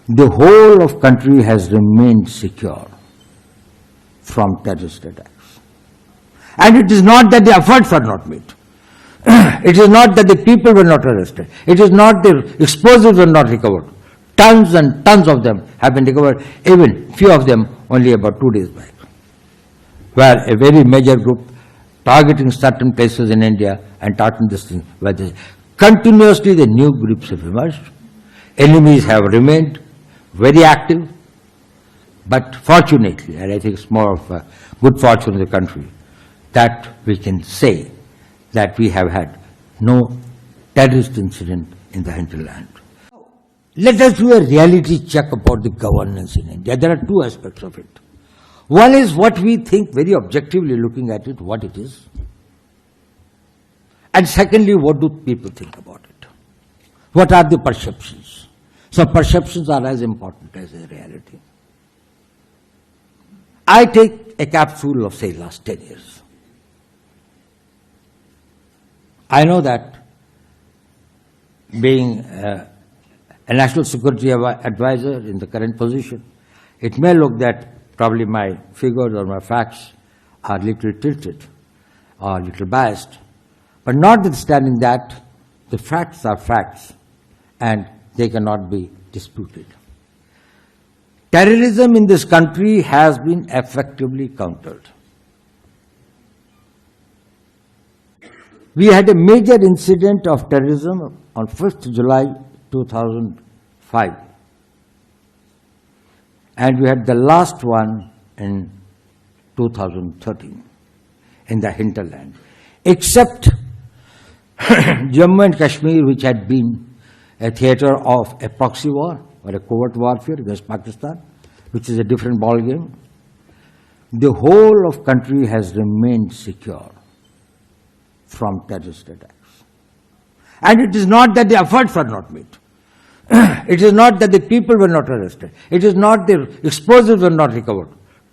the whole of country has remained secure from terrorist attacks. And it is not that the efforts were not made. It is not that the people were not arrested. It is not the explosives were not recovered. Tons and tons of them have been recovered, even few of them only about 2 days back, where a very major group targeting certain places in India and targeting this thing, where continuously the new groups have emerged. Enemies have remained very active, but fortunately, and I think it's more of a good fortune of the country, that we can say that we have had no terrorist incident in the hinterland. Let us do a reality check about the governance in India. There are two aspects of it. One is what we think very objectively looking at it, what it is. And secondly, what do people think about it? What are the perceptions? So perceptions are as important as the reality. I take a capsule of, say, last 10 years. I know that being a national security advisor in the current position, it may look that probably my figures or my facts are little tilted or little biased. But notwithstanding that, the facts are facts and they cannot be disputed. Terrorism in this country has been effectively countered. We had a major incident of terrorism on 5th July 2005. And we had the last one in 2013 in the hinterland. Except Jammu and Kashmir, which had been a theater of a proxy war or a covert warfare against Pakistan, which is a different ballgame, the whole of country has remained secure from terrorist attacks. And it is not that the efforts were not made. It is not that the people were not arrested. It is not the explosives were not recovered.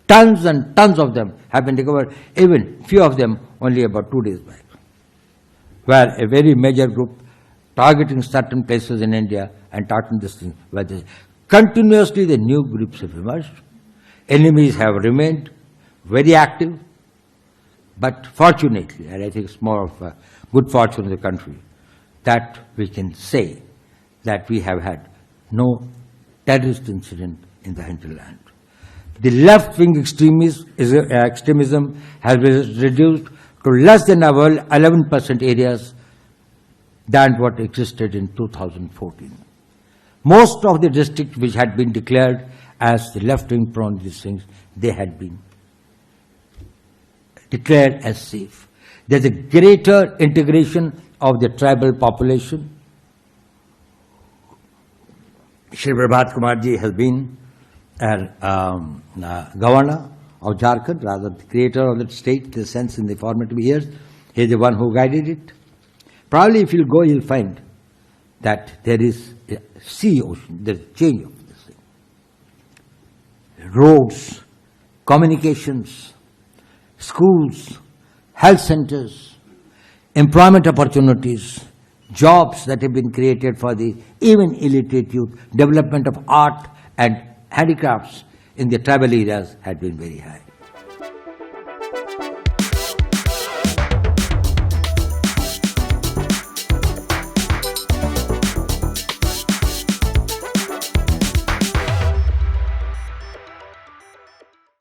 Tons and tons of them have been recovered, even few of them only about 2 days back, where a very major group targeting certain places in India and targeting this thing, where continuously the new groups have emerged. Enemies have remained very active, but fortunately, and I think it's more of a good fortune of the country, that we can say that we have had no terrorist incident in the hinterland. The left-wing extremism has been reduced to less than 11% areas than what existed in 2014. Most of the districts which had been declared as the left-wing prone these things, they had been declared as safe. There's a greater integration of the tribal population. Shri Prabhat Kumar ji has been governor of Jharkhand, rather the creator of the state, in the sense in the formative years. He is the one who guided it. Probably if you'll go, you'll find that there is a sea ocean, there's a change of this thing. Roads, communications, schools, health centers, employment opportunities, jobs that have been created for the even illiterate youth, development of art and handicrafts in the tribal areas had been very high.